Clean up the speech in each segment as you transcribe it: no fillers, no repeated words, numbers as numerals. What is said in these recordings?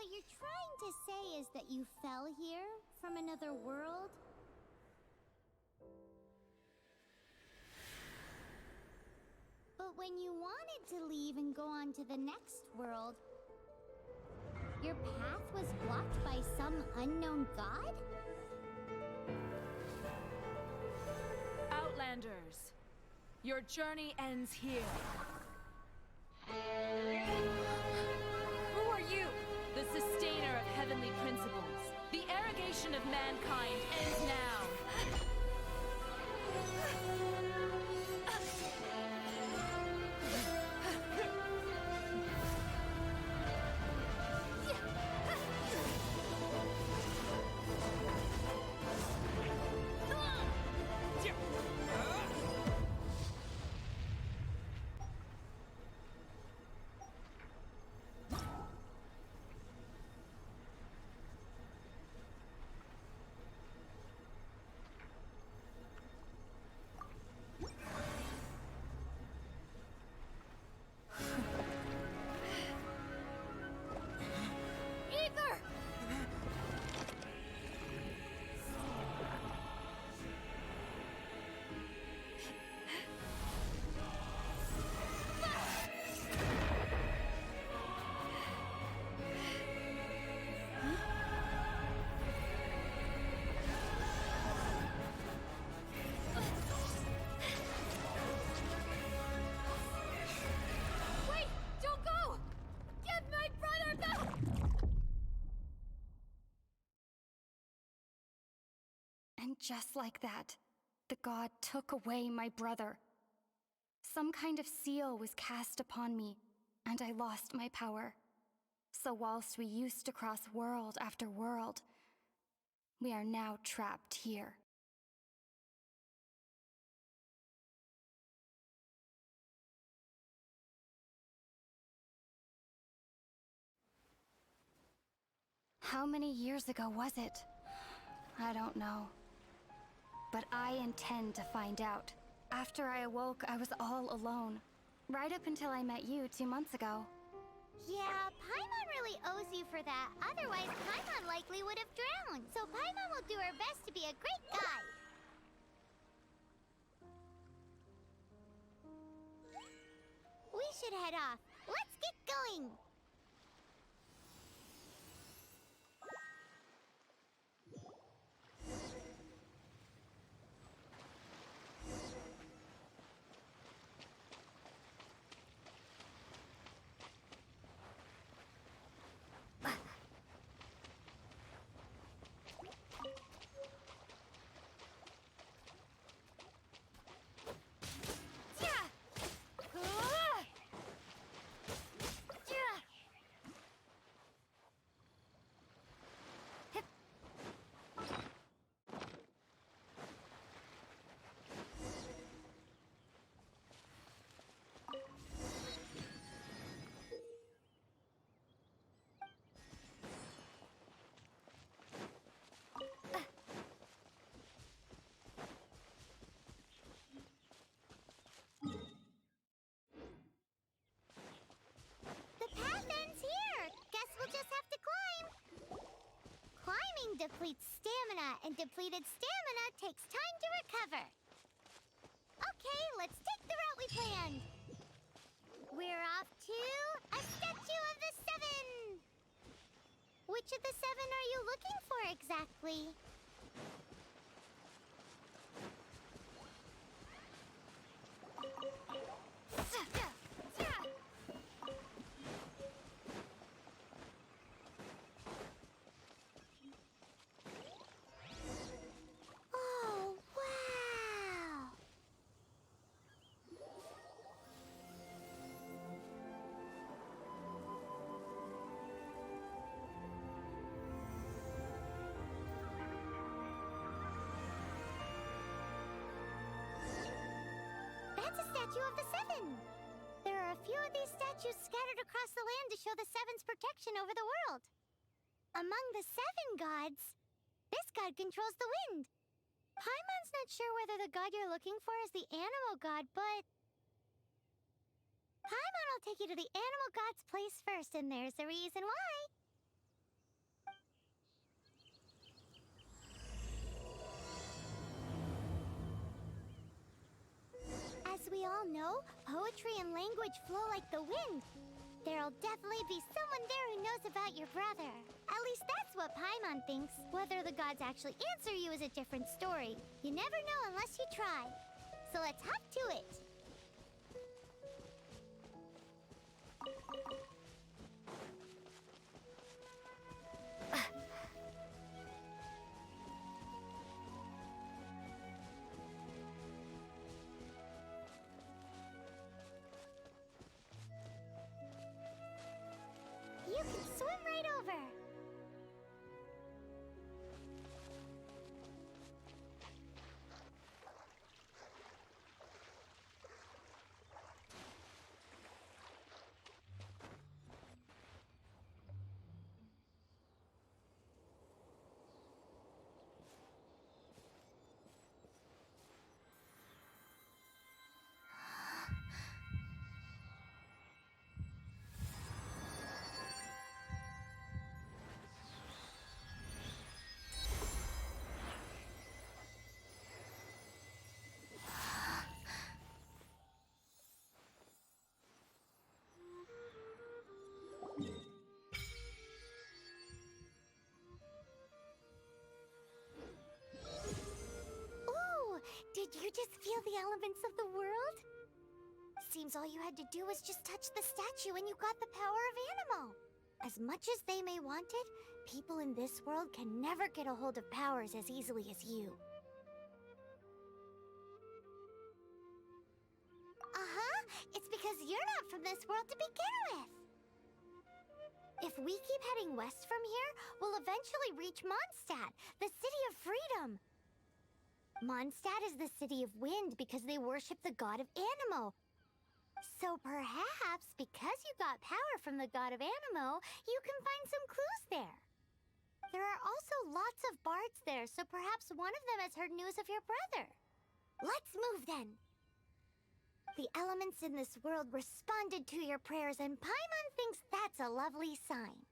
what you're trying to say is that you fell here from another world? But when you wanted to leave and go on to the next world, your path was blocked by some unknown god? Outlanders, your journey ends here. Who are you? The sustainer of heavenly principles. The arrogation of mankind ends now. And just like that, the god took away my brother. Some kind of seal was cast upon me, and I lost my power. So whilst we used to cross world after world, we are now trapped here. How many years ago was it? I don't know. But I intend to find out. After I awoke, I was all alone. Right up until I met you 2 months ago. Yeah, Paimon really owes you for that. Otherwise, Paimon likely would have drowned. So Paimon will do her best to be a great guide. We should head off. Let's get going! Depletes stamina, and depleted stamina takes time to recover. Okay, let's take the route we planned. We're off to a Statue of the Seven. Which of the 7 are you looking for exactly? Statue of the Seven! There are a few of these statues scattered across the land to show the Seven's protection over the world. Among the 7 gods, this god controls the wind. Paimon's not sure whether the god you're looking for is the animal god, but Paimon will take you to the animal god's place first, and there's the reason why. As we all know, poetry and language flow like the wind. There'll definitely be someone there who knows about your brother. At least that's what Paimon thinks. Whether the gods actually answer you is a different story. You never know unless you try. So let's hop to it. You can swim right over. Did you just feel the elements of the world? Seems all you had to do was just touch the statue and you got the power of Animo. As much as they may want it, people in this world can never get a hold of powers as easily as you. It's because you're not from this world to begin with. If we keep heading west from here, we'll eventually reach Mondstadt, the city of freedom. Mondstadt is the city of wind because they worship the god of Animo. So perhaps, because you got power from the god of Animo, you can find some clues there. There are also lots of bards there, so perhaps one of them has heard news of your brother. Let's move then. The elements in this world responded to your prayers, and Paimon thinks that's a lovely sign.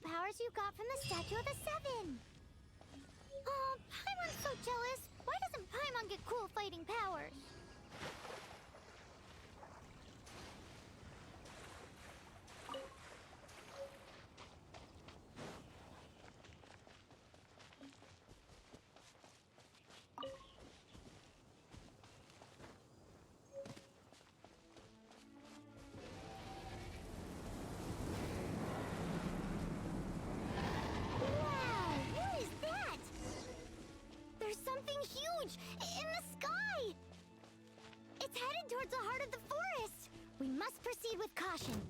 Powers you got from the Statue of the Seven. Oh, Paimon's so jealous. Why doesn't Paimon get cool fighting powers? Huge! In the sky! It's headed towards the heart of the forest! We must proceed with caution.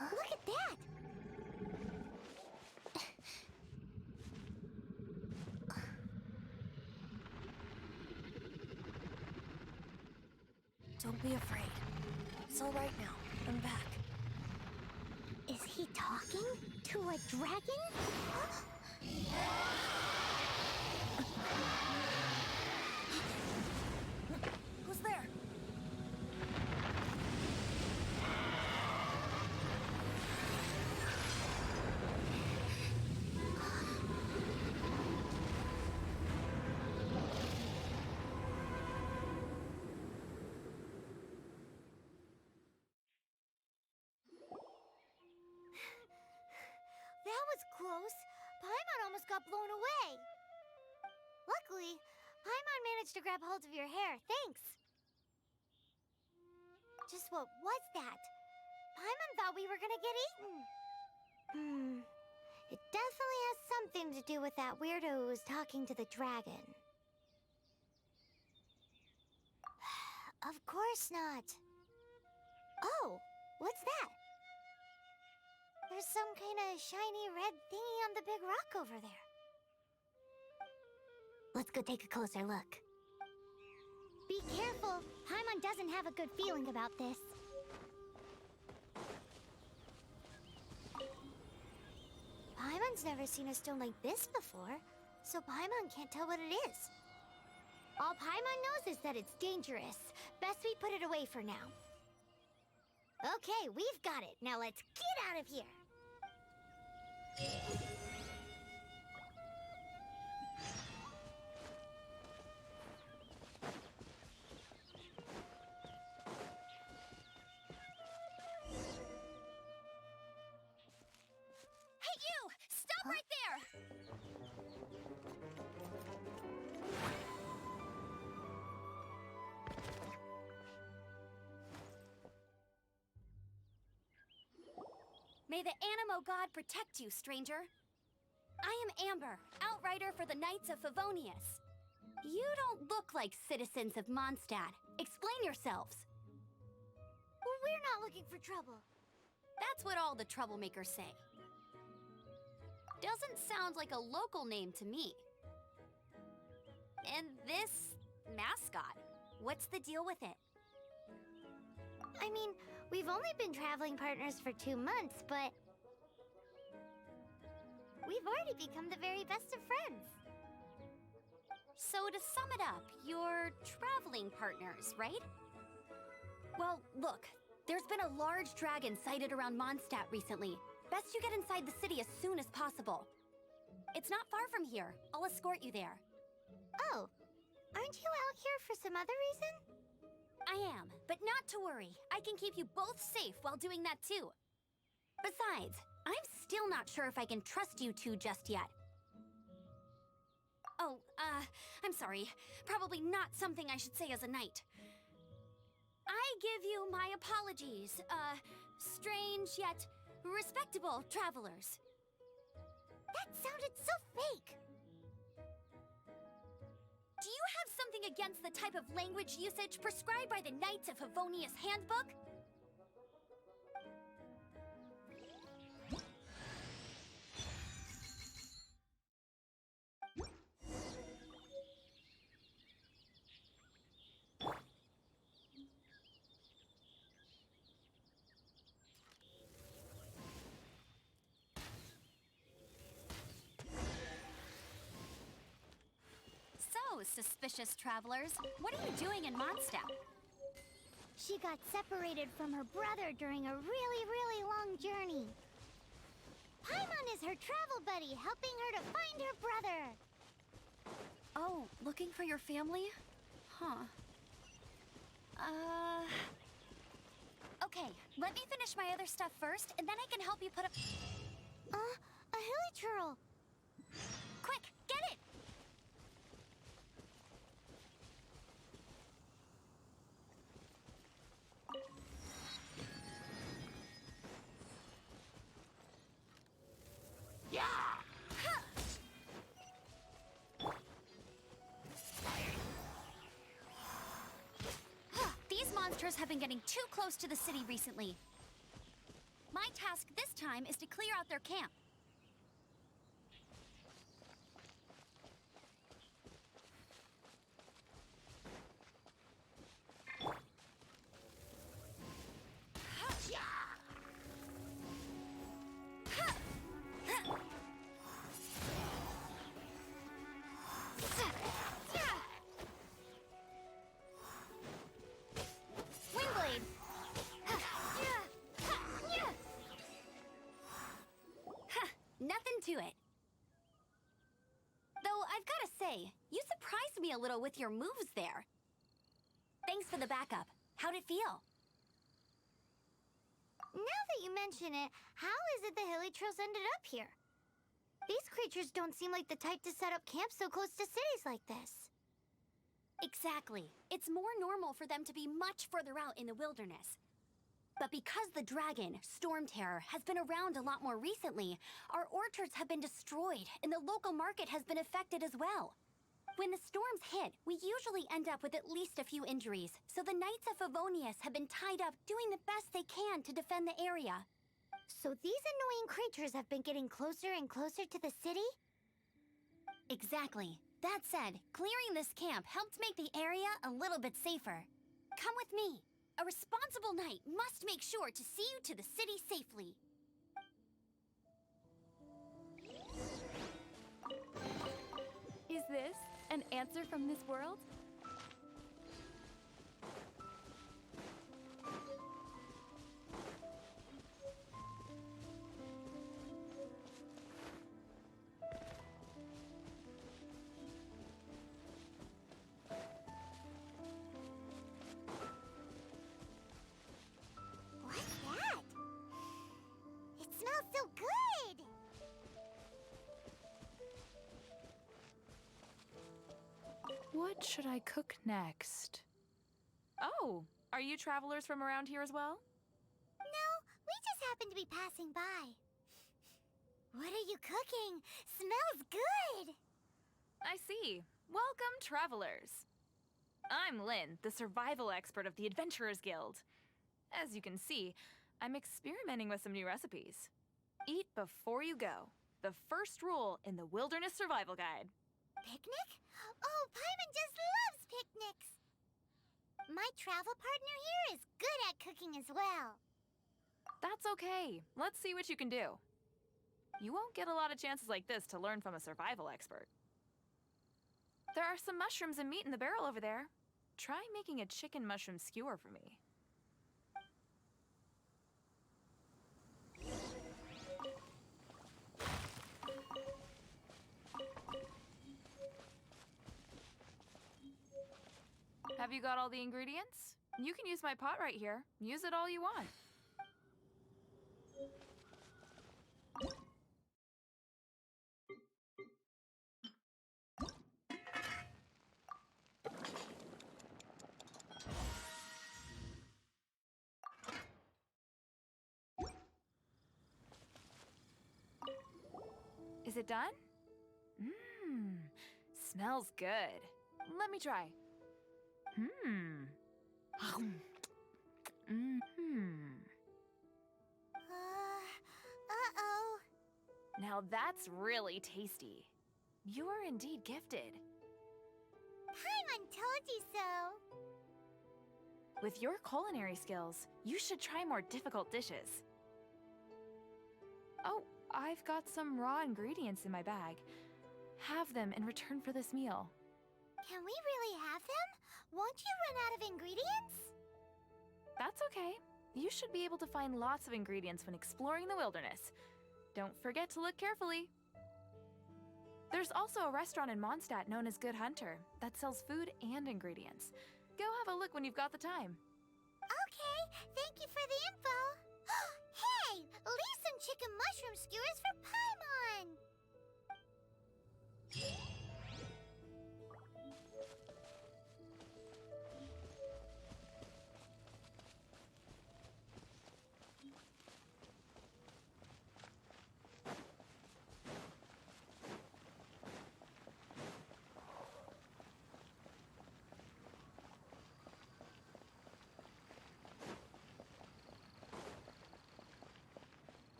Look at that! Don't be afraid. It's all right now. I'm back. Is he talking to a dragon? Who's there? That was close. Paimon almost got blown away. Luckily, Paimon managed to grab hold of your hair. Thanks. Just what was that? Paimon thought we were gonna get eaten. It definitely has something to do with that weirdo who was talking to the dragon. Of course not. Oh, what's that? There's some kind of shiny red thingy on the big rock over there. Let's go take a closer look. Be careful! Paimon doesn't have a good feeling about this. Paimon's never seen a stone like this before, so Paimon can't tell what it is. All Paimon knows is that it's dangerous. Best we put it away for now. Okay, we've got it. Now let's get out of here! Hey, you! Stop right there! May the Animo God protect you, stranger. I am Amber, outrider for the Knights of Favonius. You don't look like citizens of Mondstadt. Explain yourselves. Well, we're not looking for trouble. That's what all the troublemakers say. Doesn't sound like a local name to me. And this mascot, what's the deal with it? I mean, we've only been traveling partners for 2 months, but we've already become the very best of friends. So to sum it up, you're traveling partners, right? Well, look, there's been a large dragon sighted around Mondstadt recently. Best you get inside the city as soon as possible. It's not far from here. I'll escort you there. Oh, aren't you out here for some other reason? I am, but not to worry. I can keep you both safe while doing that too. Besides, I'm still not sure if I can trust you two just yet. Oh, I'm sorry. Probably not something I should say as a knight. I give you my apologies, strange yet respectable travelers. That sounded so fake! Do you have something against the type of language usage prescribed by the Knights of Favonius Handbook? So, suspicious travelers, what are you doing in Mondstadt? She got separated from her brother during a really long journey. Paimon is her travel buddy, helping her to find her brother. Oh, looking for your family? Huh. Okay, let me finish my other stuff first, and then I can help you put up... A hilichurl. Quick, get it! These monsters have been getting too close to the city recently. My task this time is to clear out their camp. Windblade! Nothing to it. Though I've gotta say, you surprised me a little with your moves there. Thanks for the backup. How'd it feel? Now that you mention it, how is it the hilichurls ended up here? These creatures don't seem like the type to set up camp so close to cities like this. Exactly. It's more normal for them to be much further out in the wilderness. But because the dragon, Storm Terror, has been around a lot more recently, our orchards have been destroyed and the local market has been affected as well. When the storms hit, we usually end up with at least a few injuries, so the Knights of Favonius have been tied up doing the best they can to defend the area. So these annoying creatures have been getting closer and closer to the city? Exactly. That said, clearing this camp helped make the area a little bit safer. Come with me. A responsible knight must make sure to see you to the city safely. Is this an answer from this world? What's that? It smells so good! What should I cook next? Oh, are you travelers from around here as well? No, we just happen to be passing by. What are you cooking? Smells good! I see. Welcome, travelers. I'm Lynn, the survival expert of the Adventurers Guild. As you can see, I'm experimenting with some new recipes. Eat before you go. The first rule in the Wilderness Survival Guide. Picnic? Oh, Paimon just loves picnics! My travel partner here is good at cooking as well. That's okay. Let's see what you can do. You won't get a lot of chances like this to learn from a survival expert. There are some mushrooms and meat in the barrel over there. Try making a chicken mushroom skewer for me. Have you got all the ingredients? You can use my pot right here. Use it all you want. Is it done? Mmm, smells good. Let me try. Uh-oh. Now that's really tasty. You are indeed gifted. Paimon told you so. With your culinary skills, you should try more difficult dishes. Oh, I've got some raw ingredients in my bag. Have them in return for this meal. Can we really have them? Won't you run out of ingredients? That's okay. You should be able to find lots of ingredients when exploring the wilderness. Don't forget to look carefully. There's also a restaurant in Mondstadt known as Good Hunter that sells food and ingredients. Go have a look when you've got the time. Okay, thank you for the info. Hey, leave some chicken mushroom skewers for Paimon.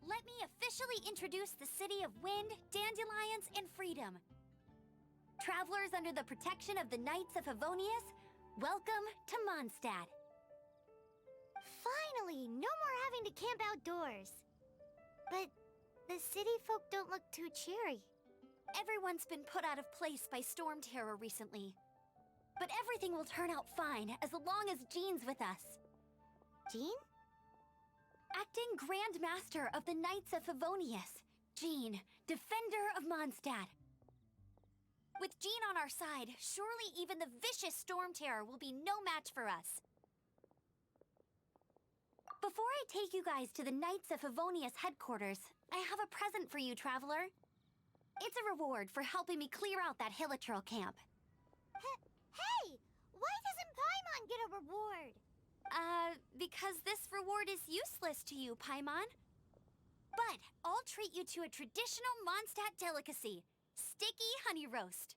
Let me officially introduce the city of wind, dandelions, and freedom. Travelers under the protection of the Knights of Favonius, welcome to Mondstadt. Finally, no more having to camp outdoors. But the city folk don't look too cheery. Everyone's been put out of place by storm terror recently. But everything will turn out fine as long as Jean's with us. Jean? Acting Grand Master of the Knights of Favonius, Jean, Defender of Mondstadt. With Jean on our side, surely even the vicious Storm Terror will be no match for us. Before I take you guys to the Knights of Favonius headquarters, I have a present for you, Traveler. It's a reward for helping me clear out that Hilichurl camp. Hey! Why doesn't Paimon get a reward? Because this reward is useless to you, Paimon. But I'll treat you to a traditional Mondstadt delicacy, sticky honey roast.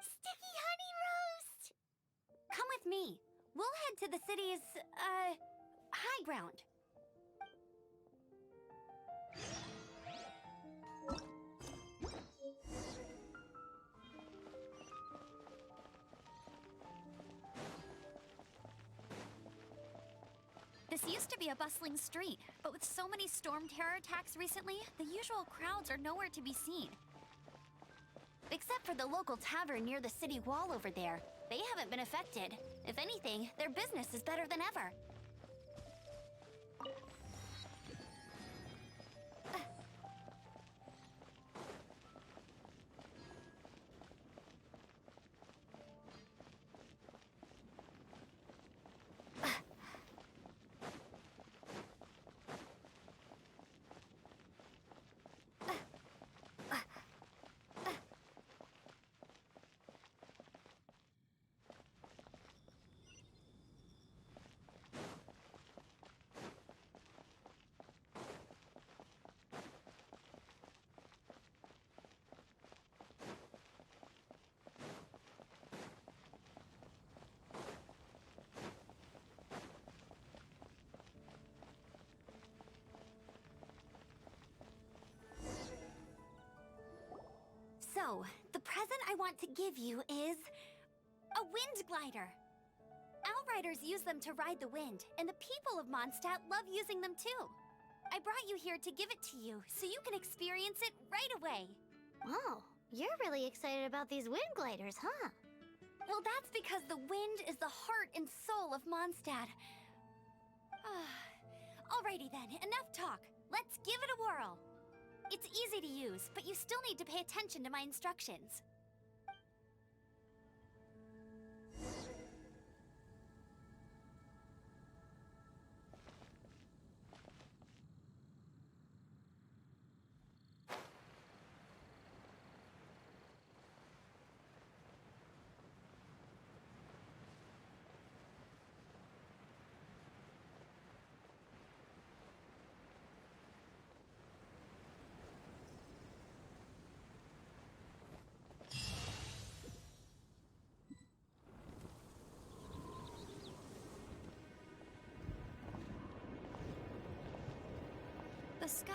Sticky honey roast! Come with me. We'll head to the city's, high ground. This used to be a bustling street, but with so many Storm Terror attacks recently, the usual crowds are nowhere to be seen. Except for the local tavern near the city wall over there. They haven't been affected. If anything, their business is better than ever. So, the present I want to give you is a wind glider. Outriders use them to ride the wind, and the people of Mondstadt love using them too. I brought you here to give it to you, so you can experience it right away. Oh, you're really excited about these wind gliders, huh? Well, that's because the wind is the heart and soul of Mondstadt. Alrighty then, enough talk. Let's give it a whirl. It's easy to use, but you still need to pay attention to my instructions. The sky.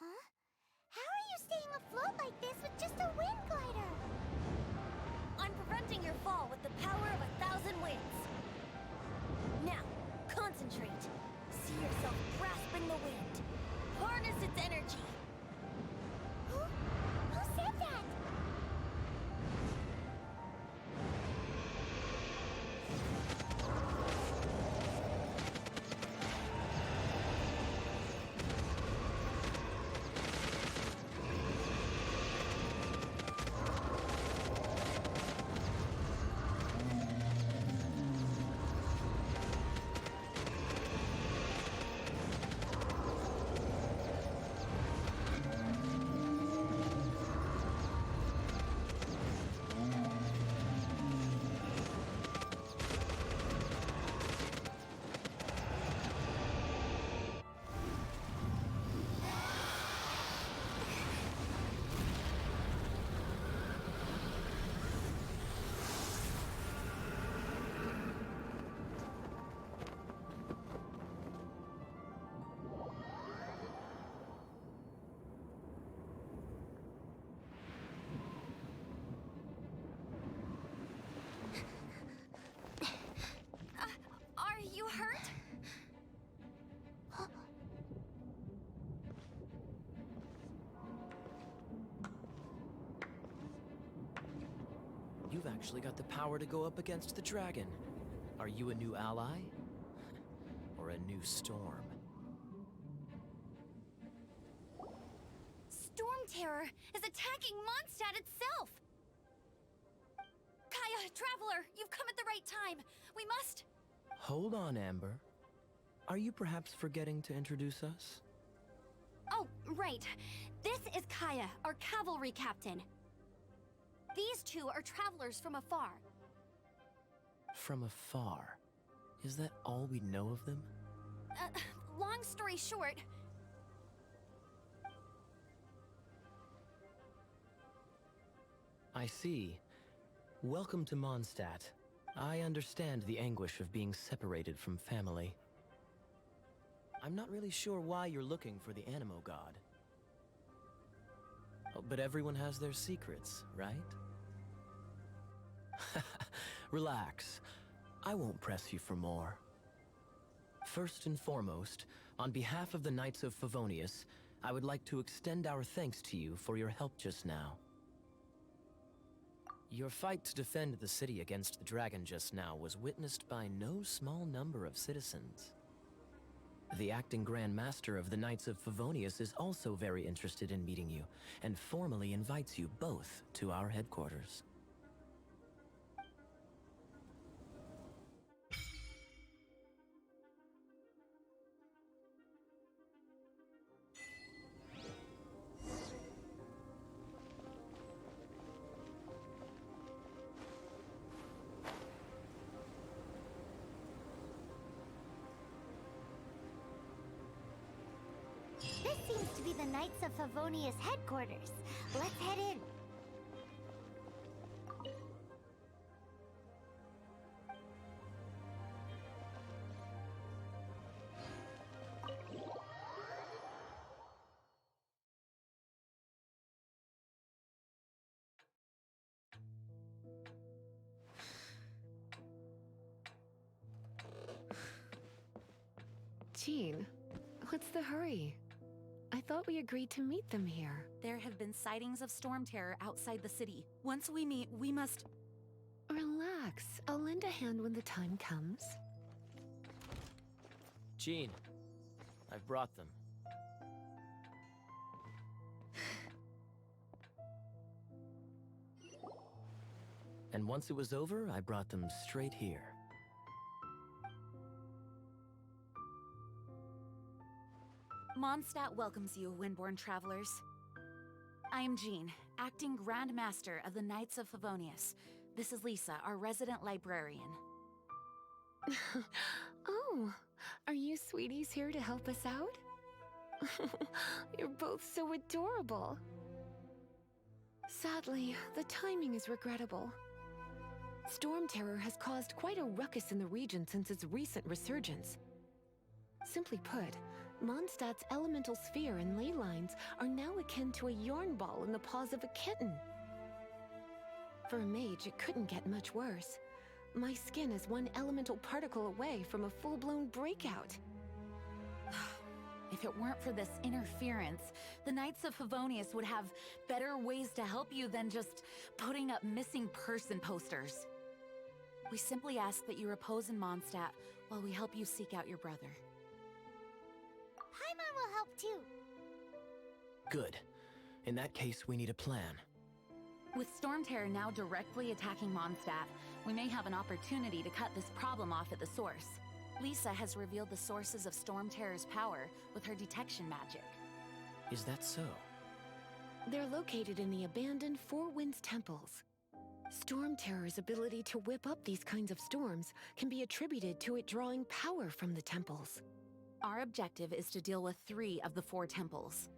Huh? How are you staying afloat like this with just a wind glider? I'm preventing your fall with the power of 1,000 winds. Now, concentrate. See yourself grasping the wind. Harness its energy. Who said that? actually got the power to go up against the dragon. Are you a new ally? Or a new storm? Storm Terror is attacking Mondstadt itself! Kaya, Traveler, you've come at the right time. We must... Hold on, Amber. Are you perhaps forgetting to introduce us? Oh, right. This is Kaya, our cavalry captain. These two are travelers from afar. From afar? Is that all we know of them? Long story short... I see. Welcome to Mondstadt. I understand the anguish of being separated from family. I'm not really sure why you're looking for the Animo God. Oh, but everyone has their secrets, right? Relax. I won't press you for more. First and foremost, on behalf of the Knights of Favonius, I would like to extend our thanks to you for your help just now. Your fight to defend the city against the dragon just now was witnessed by no small number of citizens. The acting Grand Master of the Knights of Favonius is also very interested in meeting you, and formally invites you both to our headquarters. This seems to be the Knights of Favonius headquarters. Let's head in. Jean, what's the hurry? I thought we agreed to meet them here. There have been sightings of storm terror outside the city. Once we meet, we must... Relax. I'll lend a hand when the time comes. Jean, I've brought them. And once it was over, I brought them straight here. Mondstadt welcomes you, Windborn travelers. I am Jean, acting Grand Master of the Knights of Favonius. This is Lisa, our resident librarian. Oh, are you sweeties here to help us out? You're both so adorable. Sadly, the timing is regrettable. Storm Terror has caused quite a ruckus in the region since its recent resurgence. Simply put, Mondstadt's elemental sphere and ley lines are now akin to a yarn ball in the paws of a kitten. For a mage, it couldn't get much worse. My skin is one elemental particle away from a full-blown breakout. If it weren't for this interference, the Knights of Favonius would have better ways to help you than just putting up missing person posters. We simply ask that you repose in Mondstadt while we help you seek out your brother. Paimon will help too. Good. In that case, we need a plan. With Storm Terror now directly attacking Mondstadt, we may have an opportunity to cut this problem off at the source. Lisa has revealed the sources of Storm Terror's power with her detection magic. Is that so? They're located in the abandoned Four Winds temples. Storm Terror's ability to whip up these kinds of storms can be attributed to it drawing power from the temples. Our objective is to deal with 3 of the 4 temples.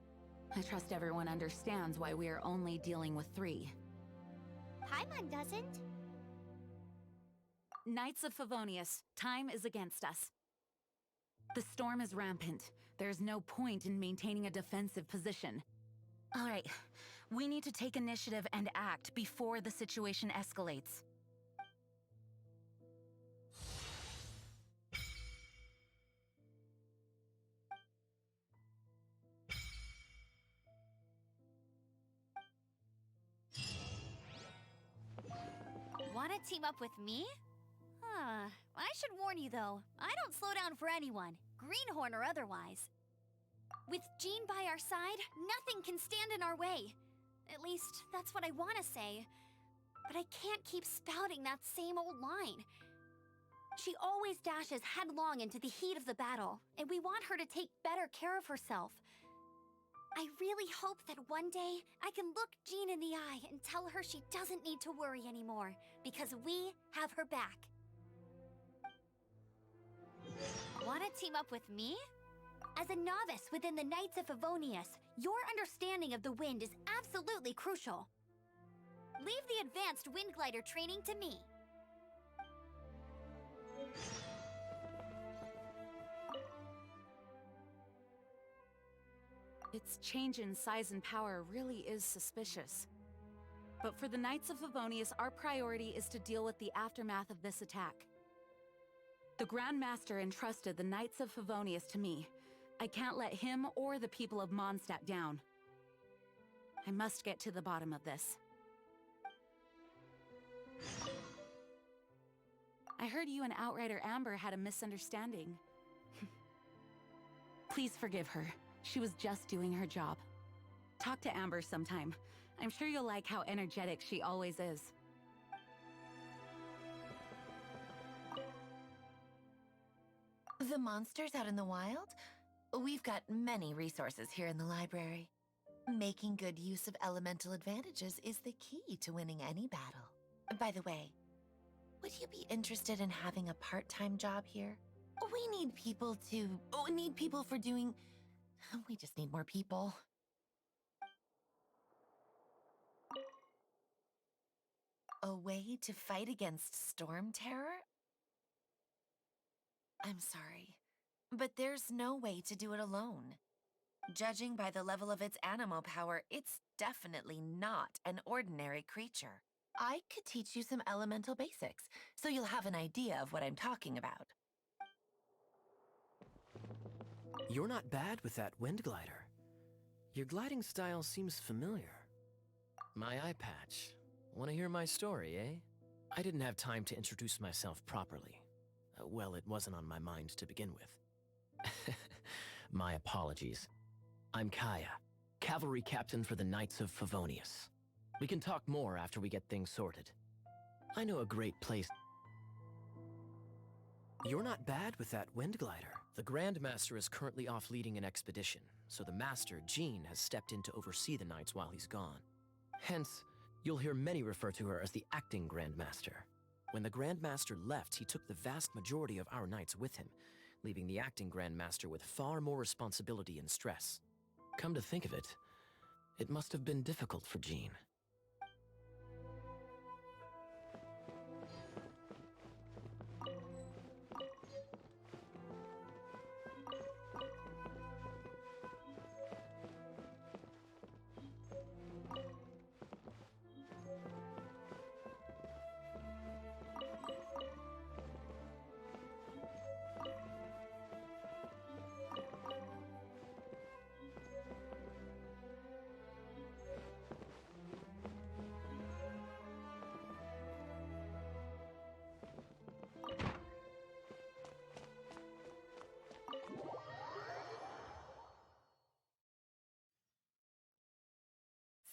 I trust everyone understands why we are only dealing with 3. Paimon doesn't. Knights of Favonius, time is against us. The storm is rampant. There's no point in maintaining a defensive position. All right, we need to take initiative and act before the situation escalates. to team up with me? I should warn you though, I don't slow down for anyone, greenhorn or otherwise. With Jean by our side, nothing can stand in our way. At least, that's what I want to say. But I can't keep spouting that same old line. She always dashes headlong into the heat of the battle, and we want her to take better care of herself. I really hope that one day I can look Jean in the eye and tell her she doesn't need to worry anymore, because we have her back. Want to team up with me? As a novice within the Knights of Favonius, your understanding of the wind is absolutely crucial. Leave the advanced wind glider training to me. Its change in size and power really is suspicious. But for the Knights of Favonius, our priority is to deal with the aftermath of this attack. The Grand Master entrusted the Knights of Favonius to me. I can't let him or the people of Mondstadt down. I must get to the bottom of this. I heard you and Outrider Amber had a misunderstanding. Please forgive her. She was just doing her job. Talk to Amber sometime. I'm sure you'll like how energetic she always is. The monsters out in the wild? We've got many resources here in the library. Making good use of elemental advantages is the key to winning any battle. By the way, would you be interested in having a part-time job here? We need people for doing... We just need more people. A way to fight against storm terror? I'm sorry, but there's no way to do it alone. Judging by the level of its animal power, it's definitely not an ordinary creature. I could teach you some elemental basics, so you'll have an idea of what I'm talking about. You're not bad with that wind glider. Your gliding style seems familiar. My eye patch. Want to hear my story, eh? I didn't have time to introduce myself properly. Well, it wasn't on my mind to begin with. My apologies. I'm Kaya, cavalry captain for the Knights of Favonius. We can talk more after we get things sorted. I know a great place. You're not bad with that wind glider. The Grand Master is currently off leading an expedition, so the Master, Jean, has stepped in to oversee the Knights while he's gone. Hence, you'll hear many refer to her as the acting Grand Master. When the Grand Master left, he took the vast majority of our Knights with him, leaving the acting Grand Master with far more responsibility and stress. Come to think of it, it must have been difficult for Jean.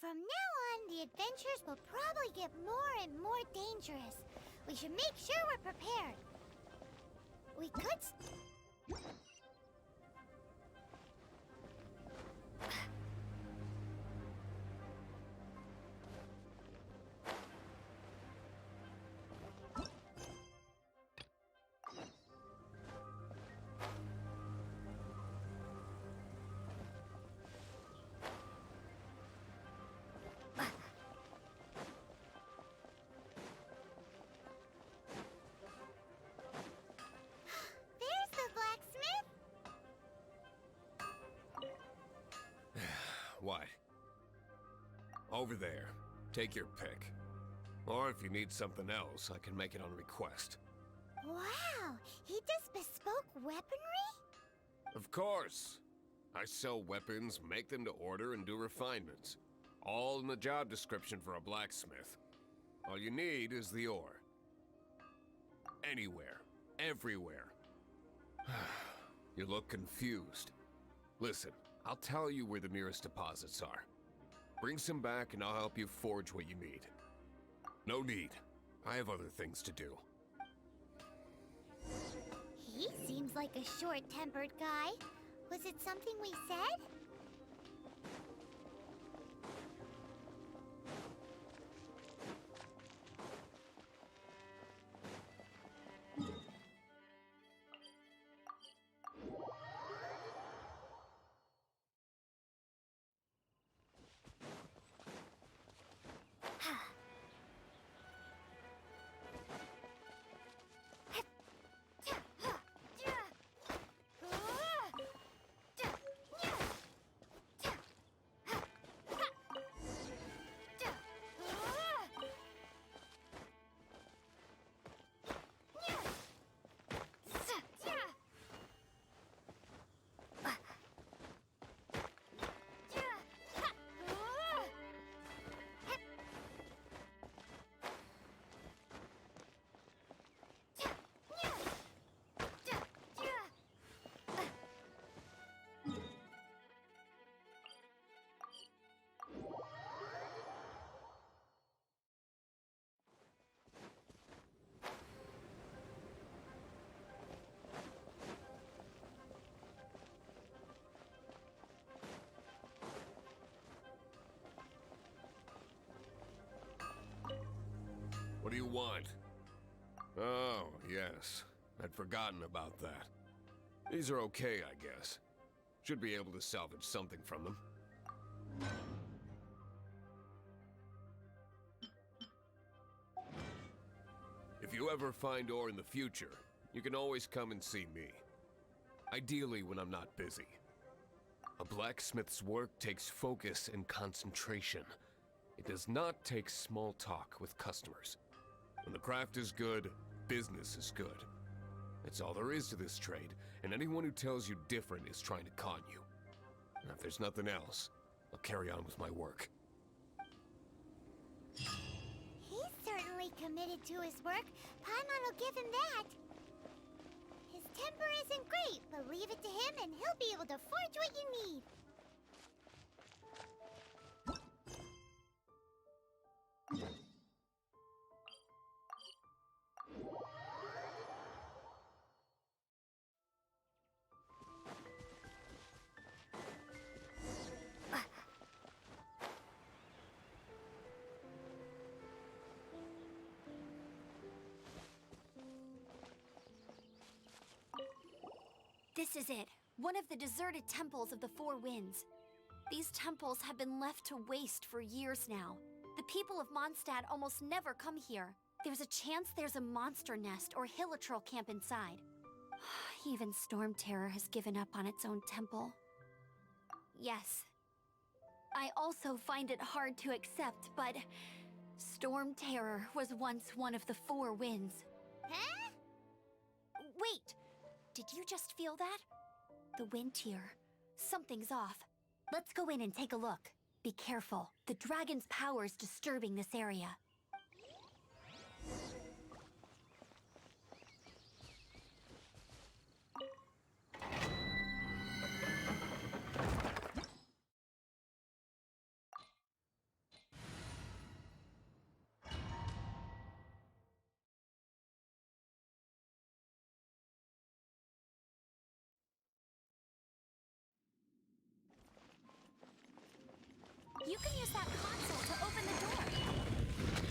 From now on, the adventures will probably get more and more dangerous. We should make sure we're prepared. We could... There's the blacksmith! What? Over there. Take your pick. Or if you need something else, I can make it on request. Wow! He does bespoke weaponry? Of course! I sell weapons, make them to order, and do refinements. All in the job description for a blacksmith. All you need is the ore. Anywhere. Everywhere. You look confused. Listen, I'll tell you where the nearest deposits are. Bring some back and I'll help you forge what you need. No need. I have other things to do. He seems like a short-tempered guy. Was it something we said? What do you want? Oh, yes. I'd forgotten about that. These are okay, I guess. Should be able to salvage something from them. If you ever find ore in the future, you can always come and see me. Ideally when I'm not busy. A blacksmith's work takes focus and concentration. It does not take small talk with customers. When the craft is good, business is good. That's all there is to this trade, and anyone who tells you different is trying to con you. And if there's nothing else, I'll carry on with my work. He's certainly committed to his work. Paimon will give him that. His temper isn't great, but leave it to him and he'll be able to forge what you need. This is it. One of the deserted temples of the Four Winds. These temples have been left to waste for years now. The people of Mondstadt almost never come here. There's a chance there's a monster nest or hilitrol camp inside. Even Storm Terror has given up on its own temple. Yes. I also find it hard to accept, but Storm Terror was once one of the Four Winds. Huh? Wait! Did you just feel that? The wind here. Something's off. Let's go in and take a look. Be careful. The dragon's power is disturbing this area. You can use that console to open the door.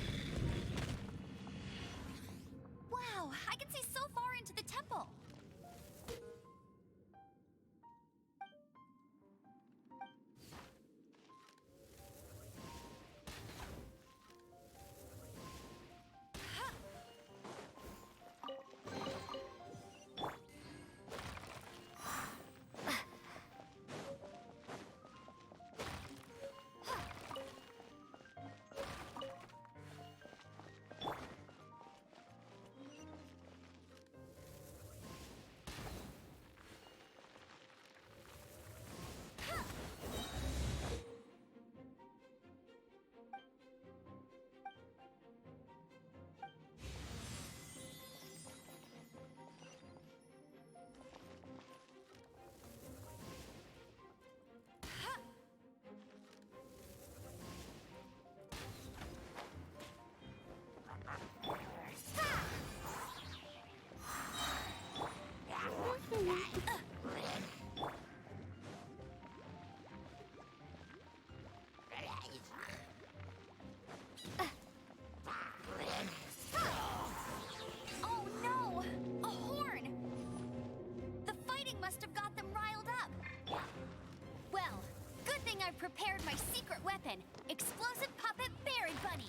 I've prepared my secret weapon, Explosive Puppet Berry Bunny.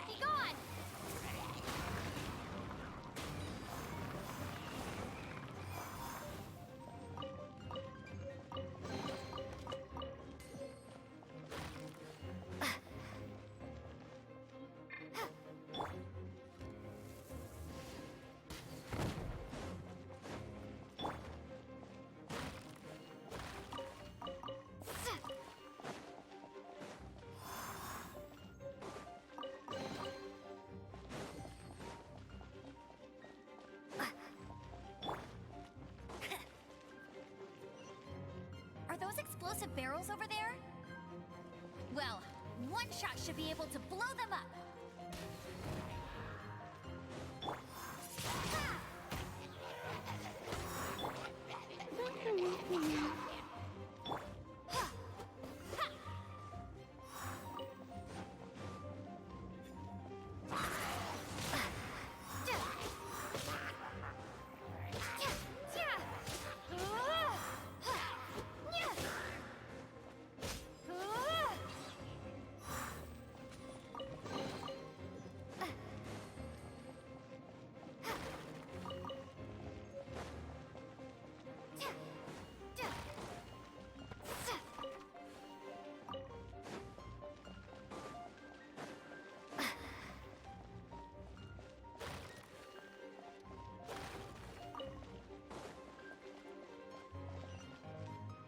Be gone! Are those explosive barrels over there? Well, one shot should be able to blow them up.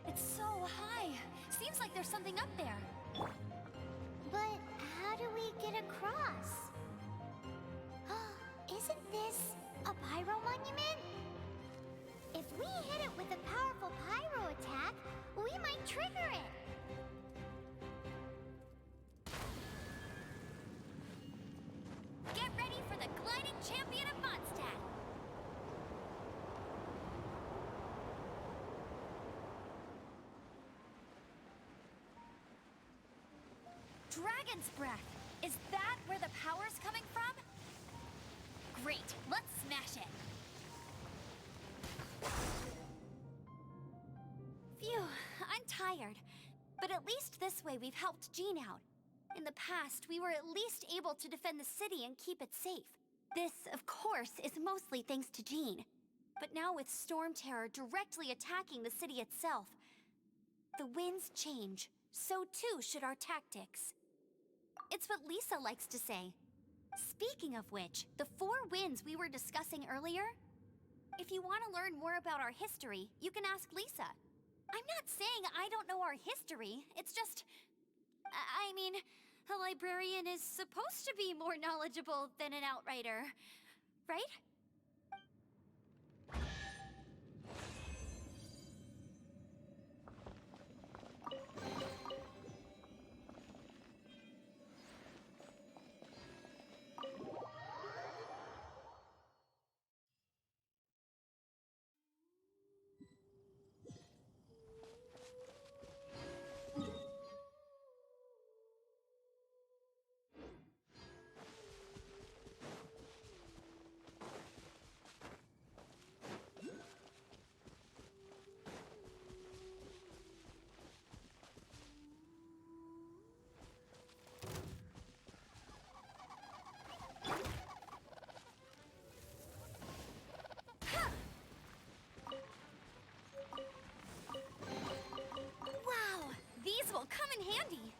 It's so high. Seems like there's something up there. But how do we get across? Isn't this a pyro monument? If we hit it with a powerful pyro attack, we might trigger it. Get ready for the gliding champion of Mondstadt. Dragon's Breath! Is that where the power's coming from? Great, let's smash it! Phew, I'm tired. But at least this way we've helped Jean out. In the past, we were at least able to defend the city and keep it safe. This, of course, is mostly thanks to Jean. But now with Storm Terror directly attacking the city itself, the winds change. So too should our tactics. It's what Lisa likes to say. Speaking of which, the 4 winds we were discussing earlier? If you want to learn more about our history, you can ask Lisa. I'm not saying I don't know our history, it's just... I mean, a librarian is supposed to be more knowledgeable than an outrider, right? Will come in handy.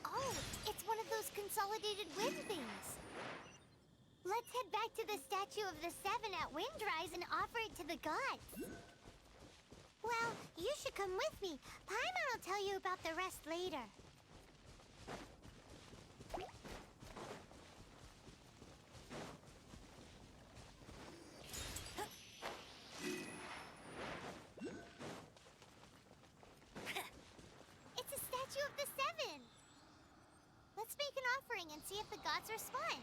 Oh, it's one of those consolidated wind things. Let's head back to the statue of the 7 at Windrise and offer it to the gods. Well, you should come with me. Paimon will tell you about the rest later. It's a statue of the 7. Let's make an offering and see if the gods respond.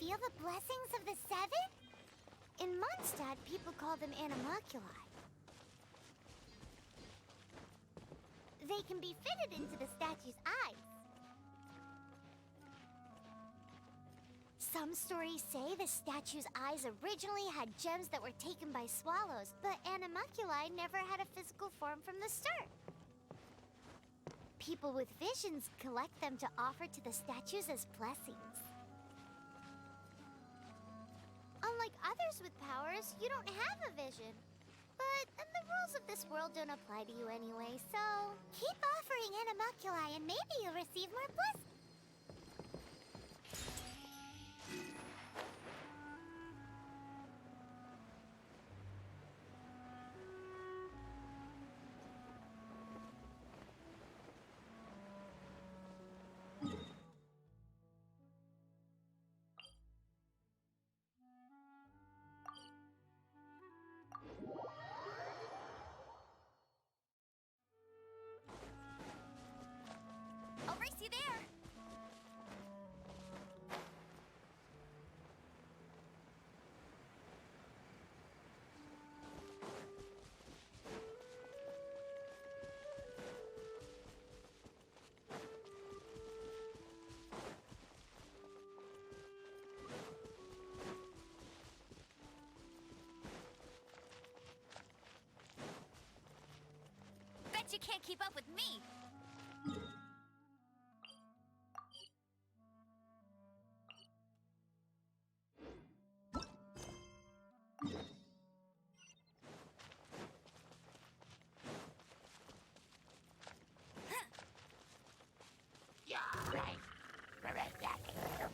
feel the blessings of the seven? In Mondstadt, people call them animalculi. They can be fitted into the statue's eyes. Some stories say the statue's eyes originally had gems that were taken by swallows, but animalculi never had a physical form from the start. People with visions collect them to offer to the statues as blessings. Unlike others with powers, you don't have a vision. But the rules of this world don't apply to you anyway, so keep offering animalculi and maybe you'll receive more blessings. I'll race you there! Bet you can't keep up with me! Get him!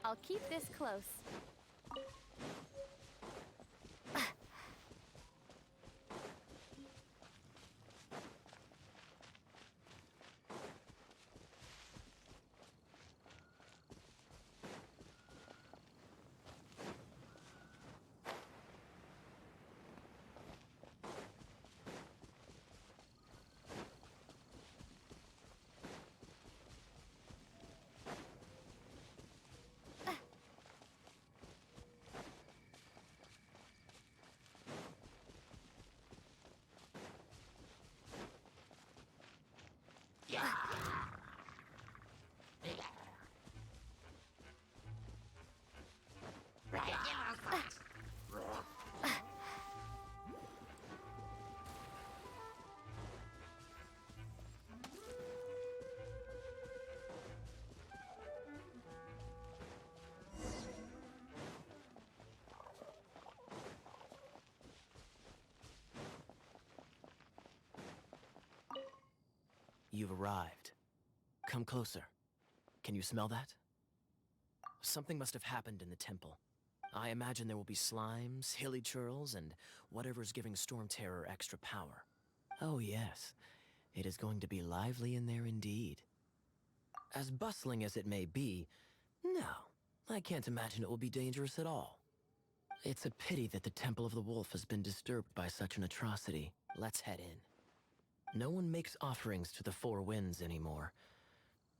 I'll keep this close. You've arrived. Come closer. Can you smell that? Something must have happened in the temple. I imagine there will be slimes, hilly churls, and whatever's giving Storm Terror extra power. Oh yes, it is going to be lively in there indeed. As bustling as it may be, no, I can't imagine it will be dangerous at all. It's a pity that the Temple of the Wolf has been disturbed by such an atrocity. Let's head in. No one makes offerings to the Four Winds anymore,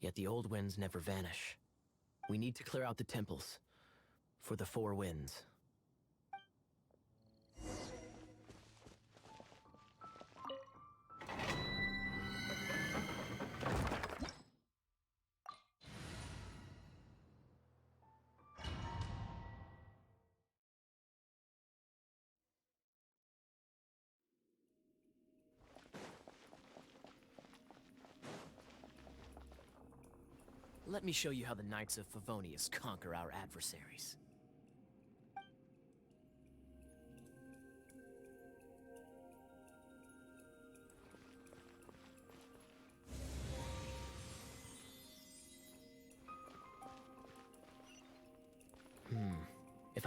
yet the old winds never vanish. We need to clear out the temples for the Four Winds. Let me show you how the Knights of Favonius conquer our adversaries.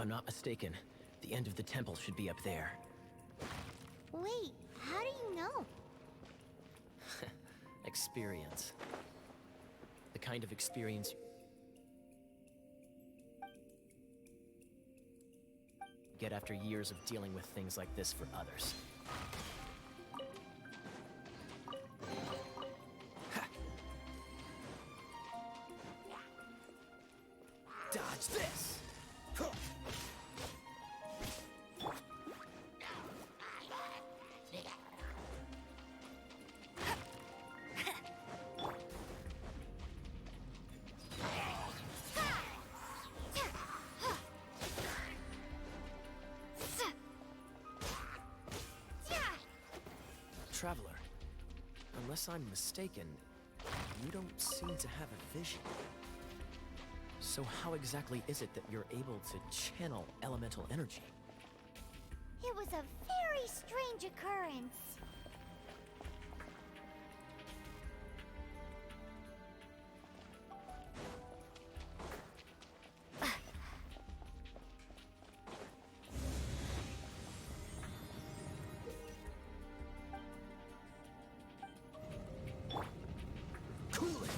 I'm not mistaken, the end of the temple should be up there. Wait, how do you know? Experience. The kind of experience you get after years of dealing with things like this for others. Dodge this! Traveler, unless I'm mistaken, you don't seem to have a vision. So how exactly is it that you're able to channel elemental energy? It was a very strange occurrence. Cool it!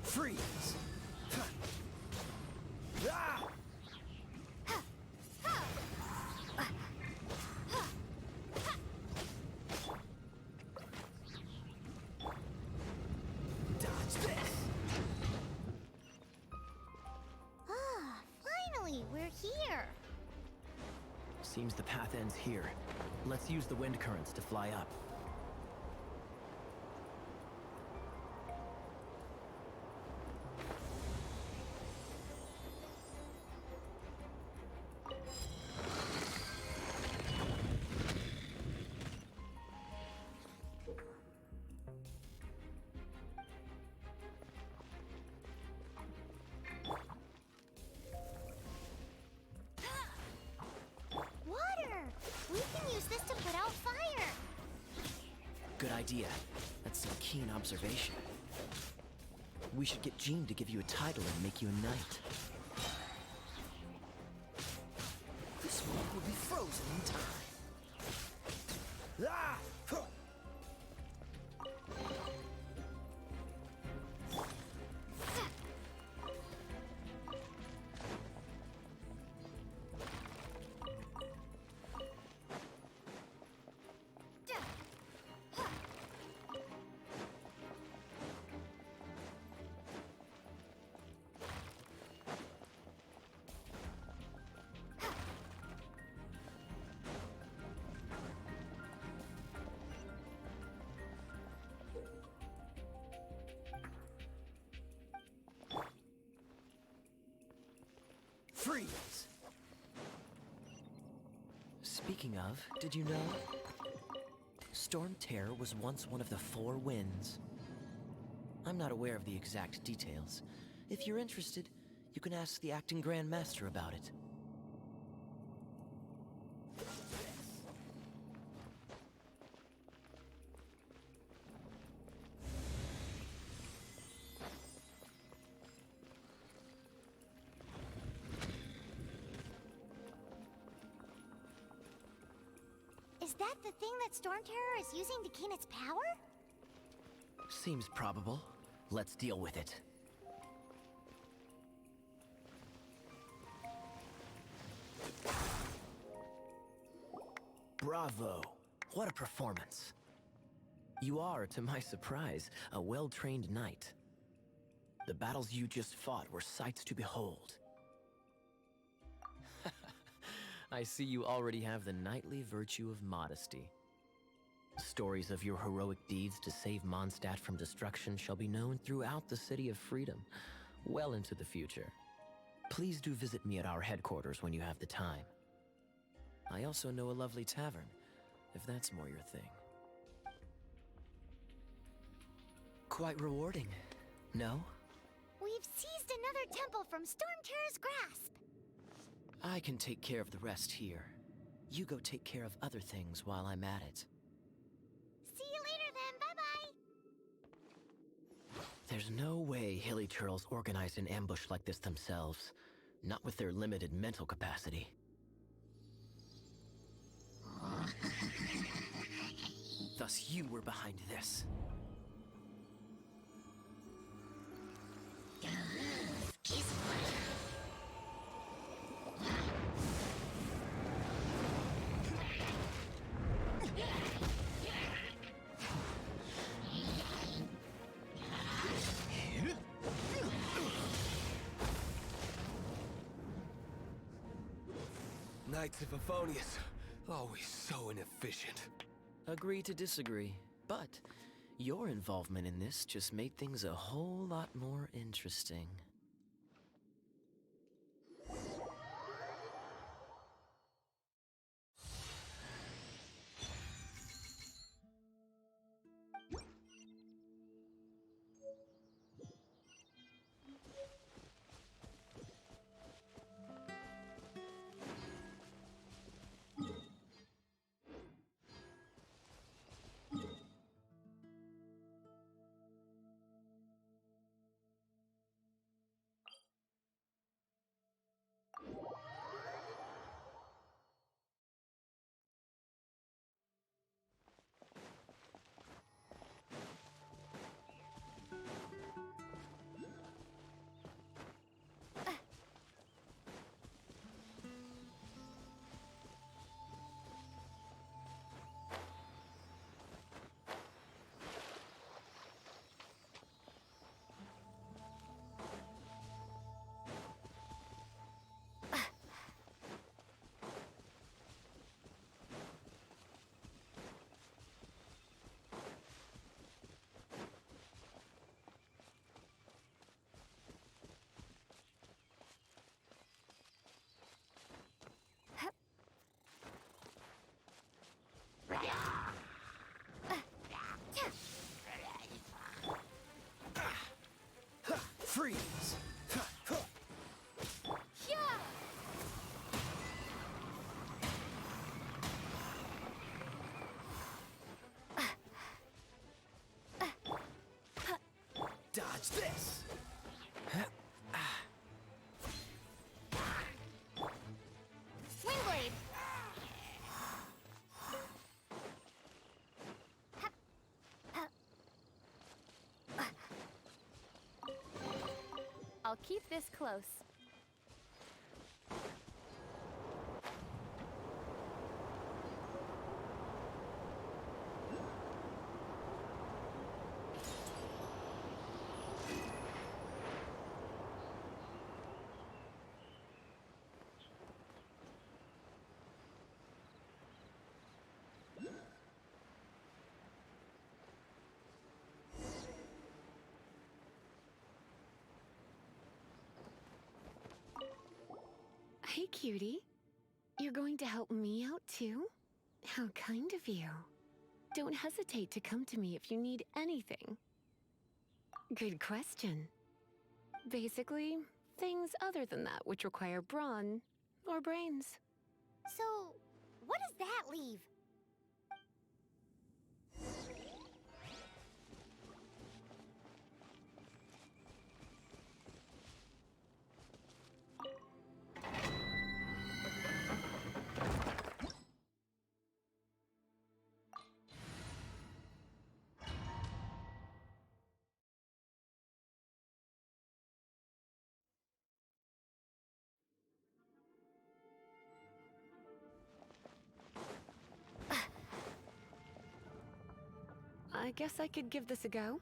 Freeze! Ah! Dodge this! Ah, finally, we're here. Seems the path ends here. Let's use the wind currents to fly up. Water! We can use this to put out fire. Good idea. That's some keen observation. We should get Jean to give you a title and make you a knight. This one will be frozen in time. Ah! Huh! Freeze! Speaking of, did you know? Storm Terror was once one of the 4 winds. I'm not aware of the exact details. If you're interested, you can ask the acting Grand Master about it. Is that the thing that Storm Terror is using to gain its power? Seems probable. Let's deal with it. Bravo! What a performance. You are, to my surprise, a well-trained knight. The battles you just fought were sights to behold. I see you already have the knightly virtue of modesty. Stories of your heroic deeds to save Mondstadt from destruction shall be known throughout the City of Freedom, well into the future. Please do visit me at our headquarters when you have the time. I also know a lovely tavern, if that's more your thing. Quite rewarding, no? We've seized another temple from Storm Terror's grasp. I can take care of the rest here. You go take care of other things while I'm at it. See you later, There's no way hilly churls organized an ambush like this themselves. Not with their limited mental capacity. Thus you were behind this. Knights of Favonius, always so inefficient. Agree to disagree, but your involvement in this just made things a whole lot more interesting. Freeze! Dodge this! Windblade! I'll keep this close. Hey, cutie. You're going to help me out, too? How kind of you. Don't hesitate to come to me if you need anything. Good question. Basically, things other than that which require brawn or brains. So, what does that leave? I guess I could give this a go.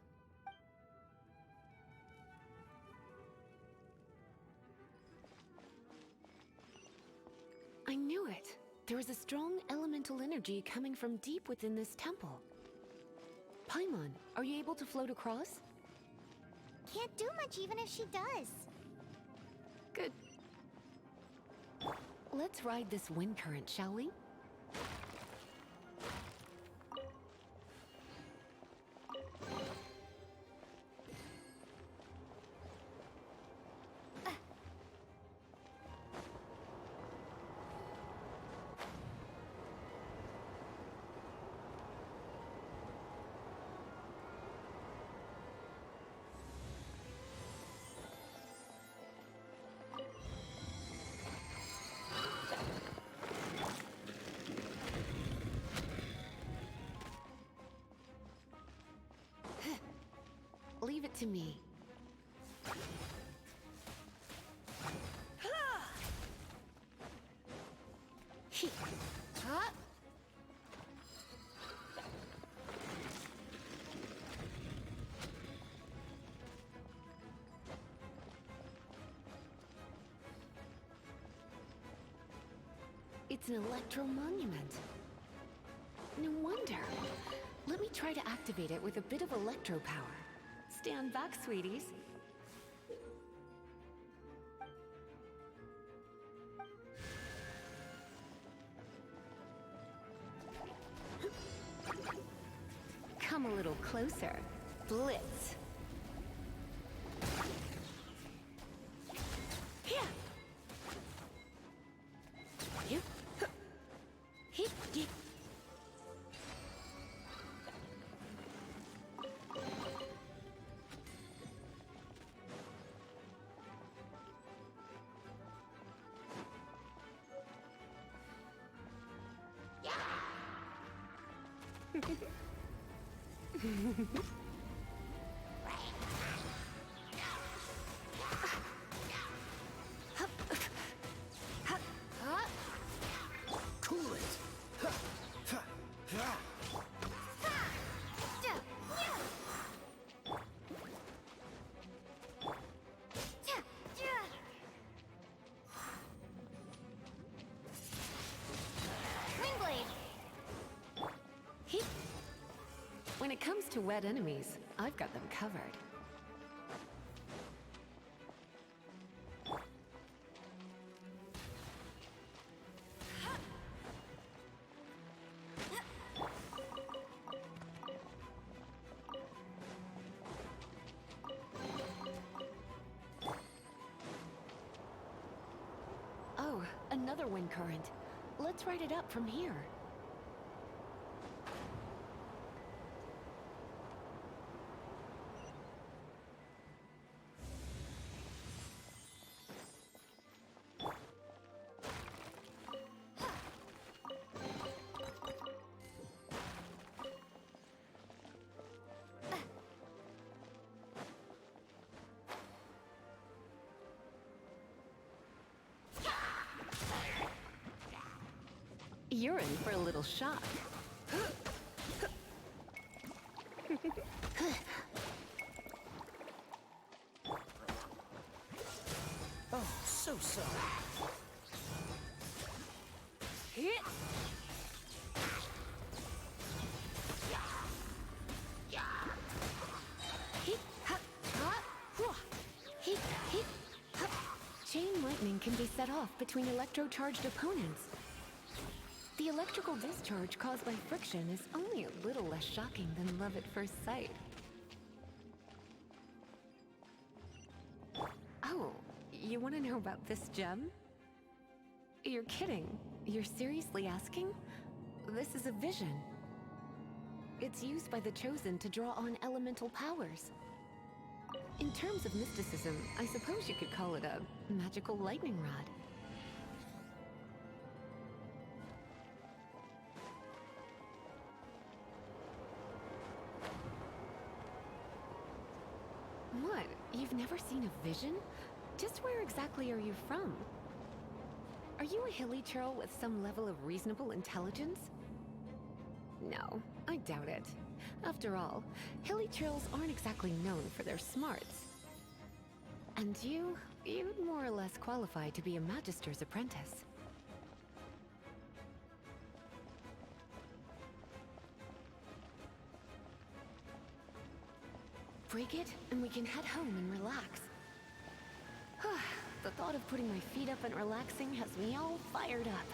I knew it. There was a strong elemental energy coming from deep within this temple. Paimon, are you able to float across? Can't do much even if she does. Good. Let's ride this wind current, shall we? to me. Huh? It's an electro monument. No wonder. Let me try to activate it with a bit of electro power. Stand back, sweeties. Come a little closer. Blitz. Here. You. Hit. Cool it! When it comes to wet enemies, I've got them covered. Oh, another wind current. Let's ride it up from here. You're in for a little shock. Oh, so sorry. Hit. Chain lightning can be set off between electro-charged opponents. The electrical discharge caused by friction is only a little less shocking than love at first sight. Oh, you want to know about this gem? You're kidding. You're seriously asking? This is a vision. It's used by the Chosen to draw on elemental powers. In terms of mysticism, I suppose you could call it a magical lightning rod. What? You've never seen a vision? Just where exactly are you from? Are you a hilly churl with some level of reasonable intelligence? No, I doubt it. After all, hilly churls aren't exactly known for their smarts. And you'd more or less qualify to be a Magister's apprentice. Break it, and we can head home and relax. The thought of putting my feet up and relaxing has me all fired up.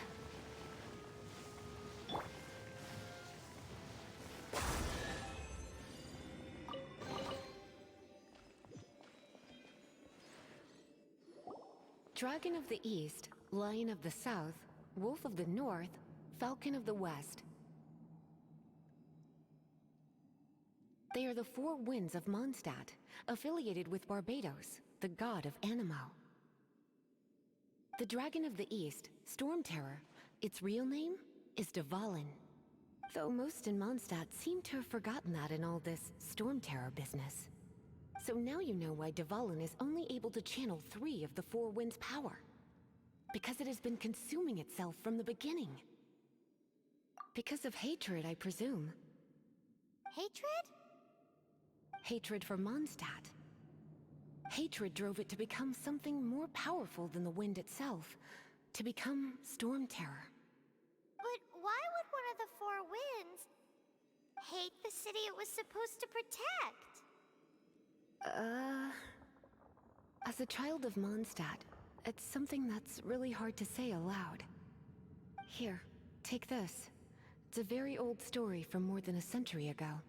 Dragon of the East, Lion of the South, Wolf of the North, Falcon of the West. They are the four winds of Mondstadt, affiliated with Barbados, the god of Animo. The Dragon of the East, Storm Terror, its real name is Dvalin. Though most in Mondstadt seem to have forgotten that in all this Storm Terror business. So now you know why Dvalin is only able to channel 3 of the 4 winds' power. Because it has been consuming itself from the beginning. Because of hatred, I presume. Hatred? Hatred for Mondstadt. Hatred drove it to become something more powerful than the wind itself. To become Storm Terror. But why would one of the 4 winds hate the city it was supposed to protect? As a child of Mondstadt, it's something that's really hard to say aloud. Here, take this. It's a very old story from more than a century ago.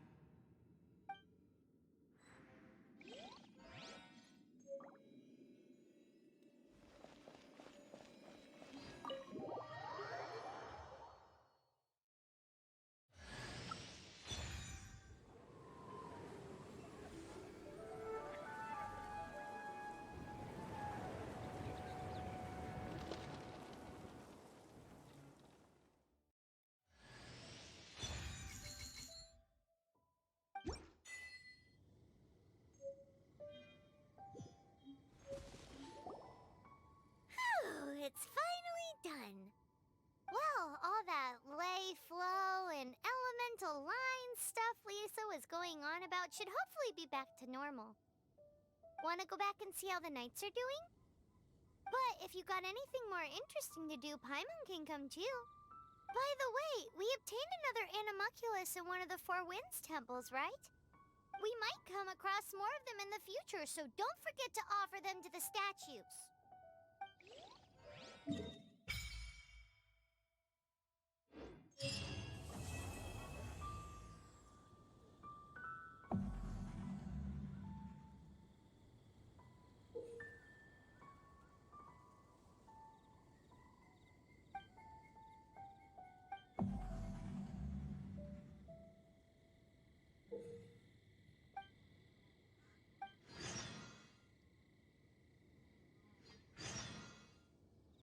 It's finally done. Well, all that lay flow and elemental line stuff Lisa was going on about should hopefully be back to normal. Want to go back and see how the knights are doing? But if you got anything more interesting to do, Paimon can come too. By the way, we obtained another Animalculus in one of the 4 Winds temples, right? We might come across more of them in the future, so don't forget to offer them to the statues.